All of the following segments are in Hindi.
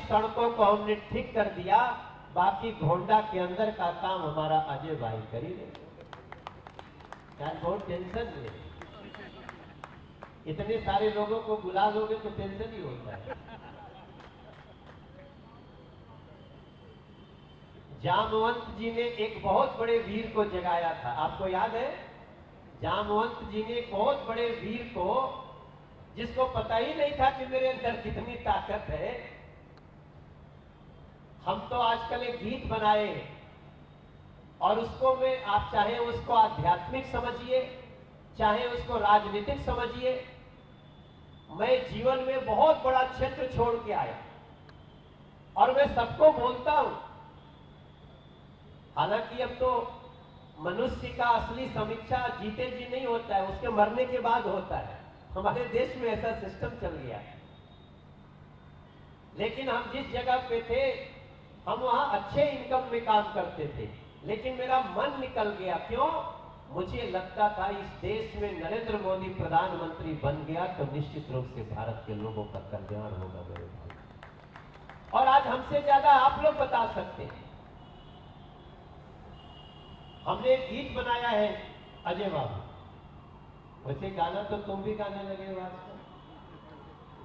सड़कों को हमने ठीक कर दिया, बाकी घोंडा के अंदर का काम हमारा अजय भाई कर ही रहे। यार बहुत टेंशन है, इतने सारे लोगों को बुला लोगे तो टेंशन ही होता है। जामवंत जी ने एक बहुत बड़े वीर को जगाया था, आपको याद है? जामवंत जी ने एक बहुत बड़े वीर को, जिसको पता ही नहीं था कि मेरे अंदर कितनी ताकत है। हम तो आजकल एक गीत बनाए और उसको में आप चाहे उसको आध्यात्मिक समझिए, चाहे उसको राजनीतिक समझिए, मैं जीवन में बहुत बड़ा क्षेत्र छोड़ के आया और मैं सबको बोलता हूं। हालांकि अब तो मनुष्य का असली समीक्षा जीते जी नहीं होता है, उसके मरने के बाद होता है। हमारे देश में ऐसा सिस्टम चल गया है। लेकिन हम जिस जगह पे थे, हम वहां अच्छे इनकम में काम करते थे, लेकिन मेरा मन निकल गया। क्यों? मुझे लगता था इस देश में नरेंद्र मोदी प्रधानमंत्री बन गया तो निश्चित रूप से भारत के लोगों का कल्याण होगा मेरे भाई। और आज हमसे ज्यादा आप लोग बता सकते हैं। हमने एक गीत बनाया है अजय बाबू, वैसे गाना तो तुम भी गाने लगे हो आजकल।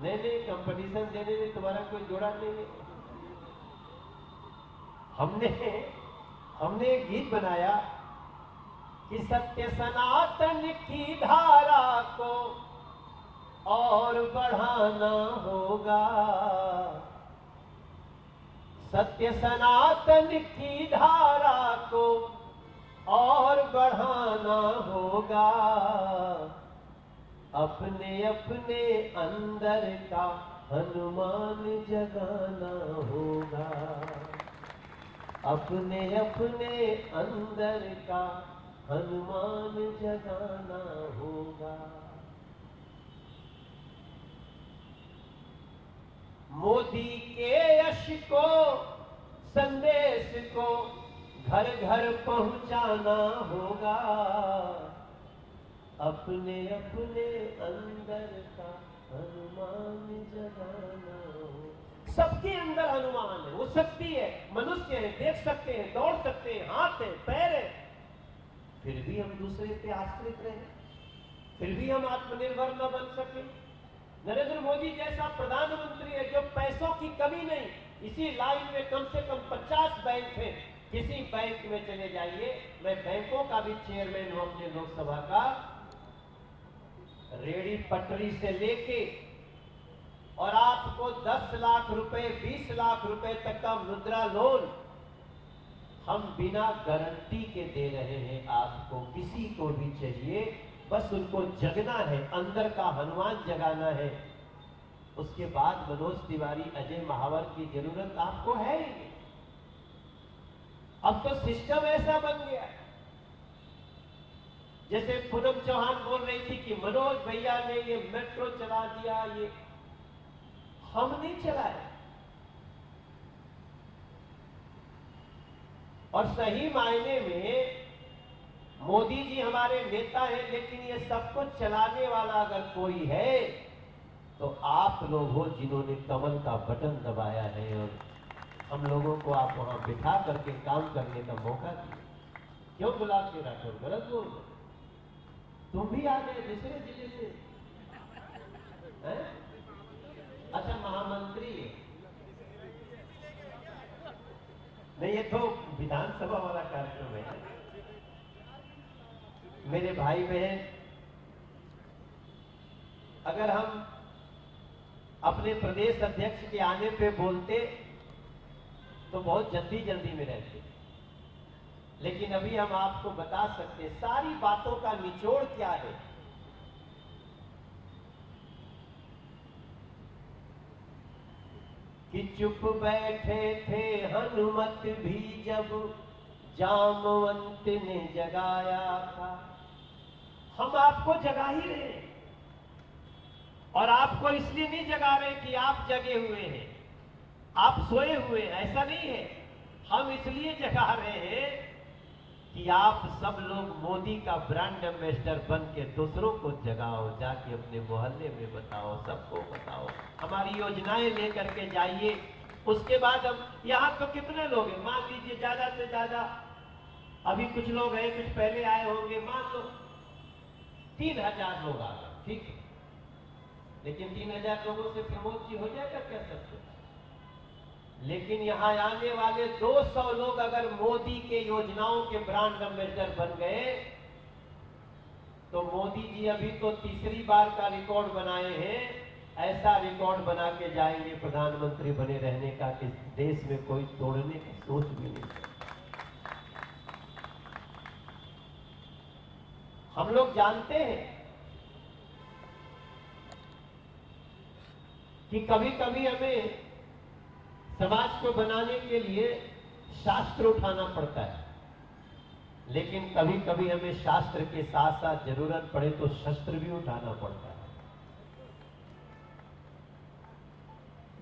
नहीं, कंपटीशन देने में तुम्हारा कोई जोड़ा नहीं है। हमने एक गीत बनाया कि सत्य सनातन की धारा को और बढ़ाना होगा, सत्य सनातन की धारा को और बढ़ाना होगा, अपने अपने अंदर का हनुमान जगाना होगा, अपने अपने अंदर का हनुमान जगाना होगा। मोदी के यश को, संदेश को घर घर पहुंचाना होगा, अपने अपने अंदर का हनुमान जगाना होगा। सबके अंदर हनुमान है, वो शक्ति है, मनुष्य है, देख सकते हैं, दौड़ सकते हैं, हाथ है, पैर है, फिर भी हम दूसरे पे आश्रित रहे, फिर भी हम आत्मनिर्भर न बन सके। नरेंद्र मोदी जैसा प्रधानमंत्री है जो पैसों की कमी नहीं, इसी लाइन में कम से कम 50 बैंक हैं, किसी बैंक में चले जाइए, मैं बैंकों का भी चेयरमैन हूं अपने लोकसभा का, रेडी पटरी से लेके और आपको 10 लाख रुपए 20 लाख रुपए तक का मुद्रा लोन हम बिना गारंटी के दे रहे हैं आपको। किसी को भी चाहिए, बस उनको जगना है, अंदर का हनुमान जगाना है। उसके बाद मनोज तिवारी, अजय महावर की जरूरत आपको है ही नहीं। अब तो सिस्टम ऐसा बन गया है, जैसे पूनम चौहान बोल रही थी कि मनोज भैया ने ये मेट्रो चला दिया, ये हम नहीं चलाए। और सही मायने में मोदी जी हमारे नेता हैं, लेकिन ये सब कुछ चलाने वाला अगर कोई है तो आप लोग हो, जिन्होंने कमल का बटन दबाया है और हम लोगों को आप वहां बिठा करके काम करने का मौका दिया। क्यों गुलाब सिंह राठौर गलत बोल रहे? तुम भी आ गए दूसरे जिले से हैं? अच्छा, महामंत्री है। नहीं, ये तो विधानसभा वाला कार्यक्रम है। मेरे भाई बहन, अगर हम अपने प्रदेश अध्यक्ष के आने पे बोलते तो बहुत जल्दी में रहते, लेकिन अभी हम आपको बता सकते सारी बातों का निचोड़ क्या है। कि चुप बैठे थे हनुमत भी जब जामवंत ने जगाया था। हम आपको जगा ही रहे हैं, और आपको इसलिए नहीं जगा रहे कि आप जगे हुए हैं, आप सोए हुए हैं, ऐसा नहीं है। हम इसलिए जगा रहे हैं कि आप सब लोग मोदी का ब्रांड एम्बेसडर बन के दूसरों को जगाओ, जाके अपने मोहल्ले में बताओ, सबको बताओ, हमारी योजनाएं लेकर के जाइए। उसके बाद अब यहां तो कितने लोग हैं, मान लीजिए ज्यादा से ज्यादा, अभी कुछ लोग हैं, कुछ पहले आए होंगे, मान लो 3000 लोग आ गए, ठीक है। लेकिन 3000 लोगों से प्रमोद जी हो जाएगा क्या सब कुछ? लेकिन यहां आने वाले 200 लोग अगर मोदी के योजनाओं के ब्रांड एम्बेसडर बन गए तो मोदी जी अभी तो तीसरी बार का रिकॉर्ड बनाए हैं, ऐसा रिकॉर्ड बना के जाएंगे प्रधानमंत्री बने रहने का कि देश में कोई तोड़ने की सोच भी नहीं। हम लोग जानते हैं कि कभी कभी हमें समाज को बनाने के लिए शास्त्र उठाना पड़ता है, लेकिन कभी कभी हमें शास्त्र के साथ साथ जरूरत पड़े तो शस्त्र भी उठाना पड़ता है।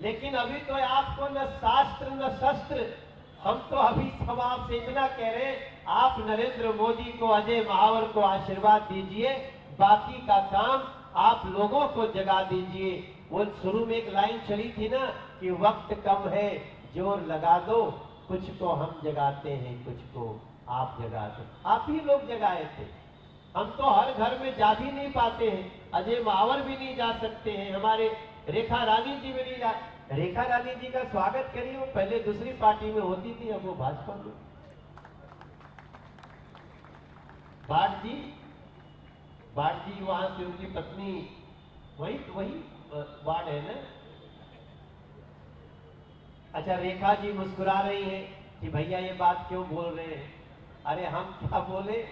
लेकिन अभी तो आपको न शास्त्र न शस्त्र, हम तो अभी सब आपसे इतना कह रहे हैं, आप नरेंद्र मोदी को, अजय महावर को आशीर्वाद दीजिए, बाकी का काम आप लोगों को जगा दीजिए। वो शुरू में एक लाइन चली थी ना कि वक्त कम है, जोर लगा दो, कुछ को हम जगाते हैं, कुछ को आप जगाते। आप ही लोग जगाए थे, हम तो हर घर में जा भी नहीं पाते हैं, अजय महावर भी नहीं जा सकते हैं, हमारे रेखा रानी जी भी नहीं जा। रेखा रानी जी का स्वागत करिए, वो पहले दूसरी पार्टी में होती थी, अब वो भाजपा में। बाट जी वहां से उनकी पत्नी, वही वार्ड है ना। अच्छा, रेखा जी मुस्कुरा रही हैं कि भैया ये बात क्यों बोल रहे हैं। अरे हम क्या बोले,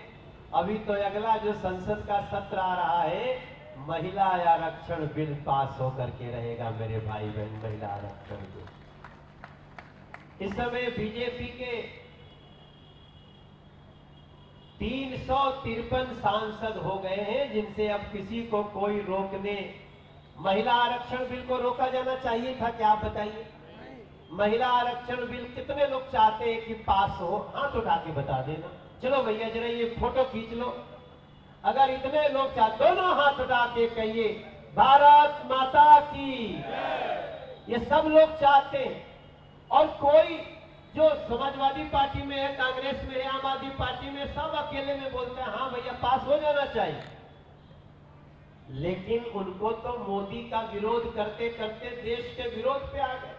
अभी तो अगला जो संसद का सत्र आ रहा है, महिला आरक्षण बिल पास होकर के रहेगा मेरे भाई बहन, महिला आरक्षण बिल। इस समय बीजेपी के 353 सांसद हो गए हैं, जिनसे अब किसी को कोई रोकने, महिला आरक्षण बिल को रोका जाना चाहिए था क्या, आप बताइए। महिला आरक्षण बिल कितने लोग चाहते हैं कि पास हो, हाथ उठा के बता देना। चलो भैया जरा ये फोटो खींच लो, अगर इतने लोग चाहते, दोनों हाथ उठा के कहिए भारत माता की। ये सब लोग चाहते हैं, और कोई जो समाजवादी पार्टी में है, कांग्रेस में है, आम आदमी पार्टी में, सब अकेले में बोलते हैं हाँ भैया पास हो जाना चाहिए। लेकिन उनको तो मोदी का विरोध करते करते देश के विरोध पे आ गए।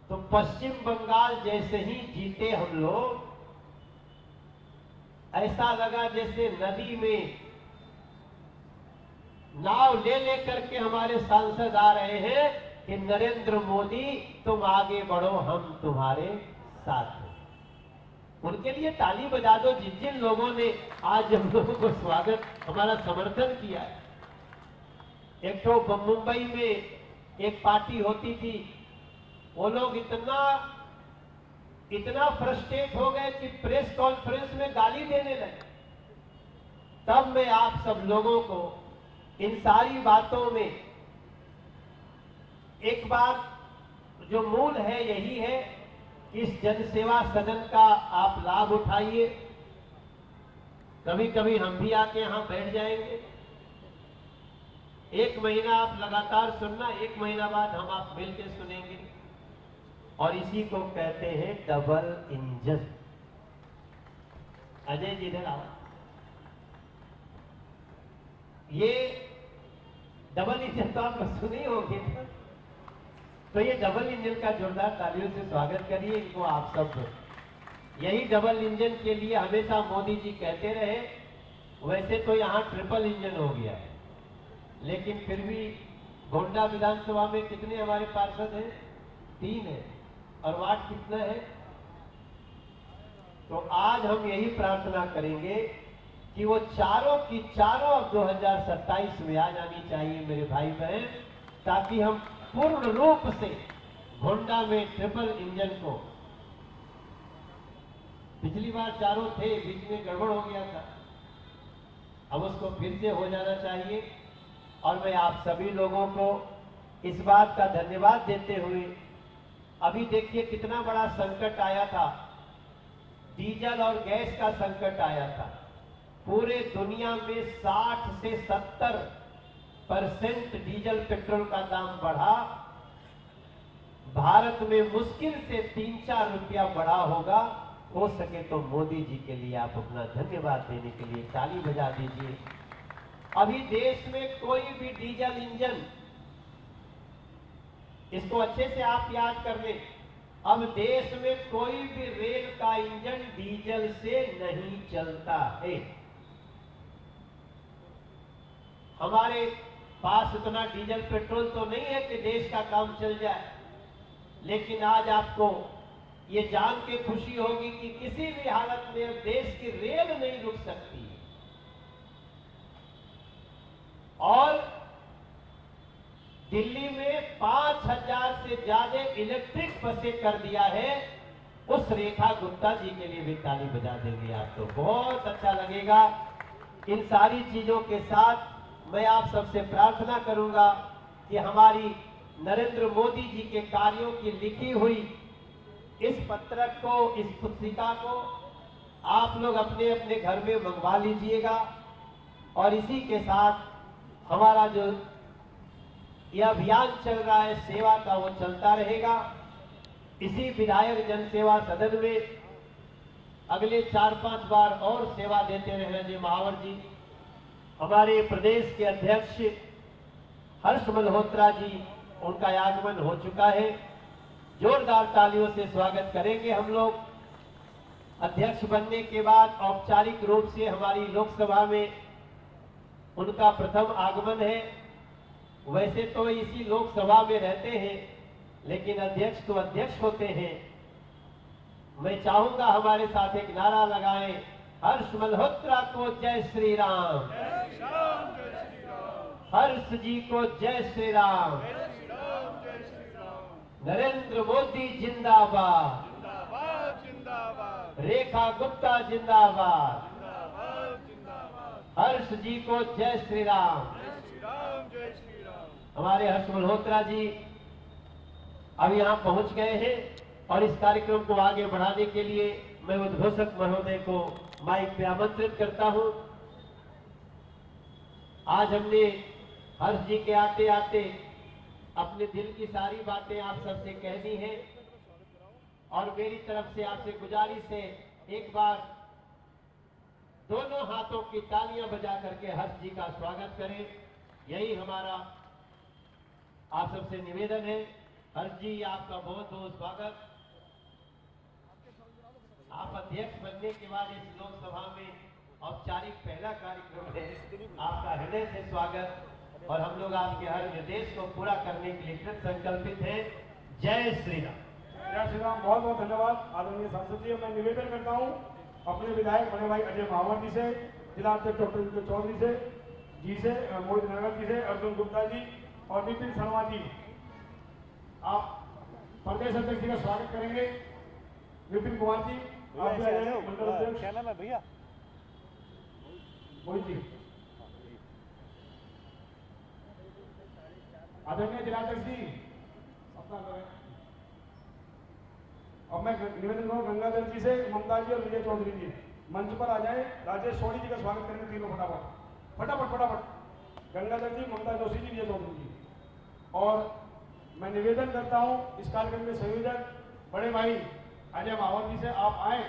तो पश्चिम बंगाल जैसे ही जीते हम लोग, ऐसा लगा जैसे नदी में नाव ले लेकर के हमारे सांसद आ रहे हैं कि नरेंद्र मोदी तुम आगे बढ़ो, हम तुम्हारे साथ हैं। उनके लिए ताली बजा दो जिन लोगों ने आज हम लोगों को स्वागत, हमारा समर्थन किया है। एक तो मुंबई में एक पार्टी होती थी, वो लोग इतना फ्रस्ट्रेट हो गए कि प्रेस कॉन्फ्रेंस में गाली देने लगे। तब मैं आप सब लोगों को इन सारी बातों में एक बात जो मूल है यही है, इस जनसेवा सदन का आप लाभ उठाइए। कभी कभी हम भी आके यहां बैठ जाएंगे, 1 महीना आप लगातार सुनना, 1 महीना बाद हम आप मिलकर सुनेंगे। और इसी को कहते हैं डबल इंजन। अजय जी इधर आओ, ये डबल इंजन तो आप सुने होंगे, तो ये डबल इंजन का जोरदार तालियों से स्वागत करिए इनको आप सब। यही डबल इंजन के लिए हमेशा मोदी जी कहते रहे। वैसे तो यहाँ ट्रिपल इंजन हो गया है, लेकिन फिर भी गोंडा विधानसभा में कितने हमारे पार्षद हैं, 3 है, और वार्ड कितना है। तो आज हम यही प्रार्थना करेंगे कि वो चारों की चारों अब 2027 में आ जानी चाहिए मेरे भाई बहन, ताकि हम पूर्ण रूप से गोंडा में ट्रिपल इंजन को, पिछली बार चारों थे, बीच में गड़बड़ हो गया था, अब उसको फिर से हो जाना चाहिए। और मैं आप सभी लोगों को इस बात का धन्यवाद देते हुए, अभी देखिए कितना बड़ा संकट आया था, डीजल और गैस का संकट आया था। पूरे दुनिया में 60 से 70% डीजल पेट्रोल का दाम बढ़ा। भारत में मुश्किल से 3-4 रुपया बढ़ा होगा। हो सके तो मोदी जी के लिए आप अपना धन्यवाद देने के लिए ताली बजा दीजिए। अभी देश में कोई भी डीजल इंजन, इसको अच्छे से आप याद कर लें, अब देश में कोई भी रेल का इंजन डीजल से नहीं चलता है। हमारे पास इतना डीजल पेट्रोल तो नहीं है कि देश का काम चल जाए, लेकिन आज आपको ये जान के खुशी होगी कि किसी भी हालत में अब देश की रेल नहीं रुक सकती। और दिल्ली में 5000 से ज्यादा इलेक्ट्रिक बसें कर दिया है। उस रेखा गुप्ता जी के लिए भी ताली बजा देंगे आप तो बहुत अच्छा लगेगा। इन सारी चीजों के साथ मैं आप सबसे प्रार्थना करूंगा कि हमारी नरेंद्र मोदी जी के कार्यों की लिखी हुई इस पत्रक को, इस पुस्तिका को आप लोग अपने अपने घर में मंगवा लीजिएगा। और इसी के साथ हमारा जो यह अभियान चल रहा है सेवा का, वो चलता रहेगा। इसी विधायक जन सेवा सदन में अगले 4-5 बार और सेवा देते रहे जी महावर जी। हमारे प्रदेश के अध्यक्ष हर्ष मल्होत्रा जी, उनका आगमन हो चुका है। जोरदार तालियों से स्वागत करेंगे हम लोग। अध्यक्ष बनने के बाद औपचारिक रूप से हमारी लोकसभा में उनका प्रथम आगमन है। वैसे तो इसी लोकसभा में रहते हैं, लेकिन अध्यक्ष तो अध्यक्ष होते हैं। मैं चाहूंगा हमारे साथ एक नारा लगाएं, हर्ष मल्होत्रा को जय श्री राम, हर्ष जी को जय श्री राम, नरेंद्र मोदी जिंदाबाद, रेखा गुप्ता जिंदाबाद, हर्ष जी को जय श्री राम। हमारे हर्ष मल्होत्रा जी अब यहाँ पहुंच गए हैं और इस कार्यक्रम को आगे बढ़ाने के लिए मैं उद्घोषक महोदय को माइक पे आमंत्रित करता हूं। आज हमने हर्ष जी के आते आते अपने दिल की सारी बातें आप सबसे कह दी हैं और मेरी तरफ से आपसे गुजारिश है, एक बार दोनों हाथों की तालियां बजा करके हर्ष जी का स्वागत करें। यही हमारा आप सबसे निवेदन है। हर्ष जी आपका बहुत बहुत स्वागत। आप अध्यक्ष बनने के बाद इस लोकसभा में औपचारिक पहला कार्यक्रम है। आपका हृदय से स्वागत और हम लोग आपके हर निर्देश को पूरा करने के लिए कृत संकल्पित हैं। जय श्री राम। जय श्री राम। बहुत बहुत धन्यवाद आदरणीय सांसद जी। मैं निवेदन करता हूं अपने विधायक बड़े भाई अजय महावर जी से, जिला अध्यक्ष डॉक्टर चौधरी से मोहित नगर जी से, अर्जुन गुप्ता जी और नितिन शर्मा जी, आप प्रदेश अध्यक्ष जी का स्वागत करेंगे। विपिन कुमार जी आप भी आ जाए, मंडल अध्यक्ष। क्या नाम है भैया? मोहित जी। आदरणीय जिलाध्यक्ष जी अपना करें। अब मैं निवेदन करूँ गंगाधर जी से, ममता जी और विजय चौधरी जी मंच पर आ जाएं। राजेश सोनी जी का स्वागत करेंगे तीनों फटाफट। गंगाधर जी, ममता जोशी जी, विजय चौधरी जी। और मैं निवेदन करता हूं इस कार्यक्रम के संयोजक बड़े भाई अजय महावर जी से आप आए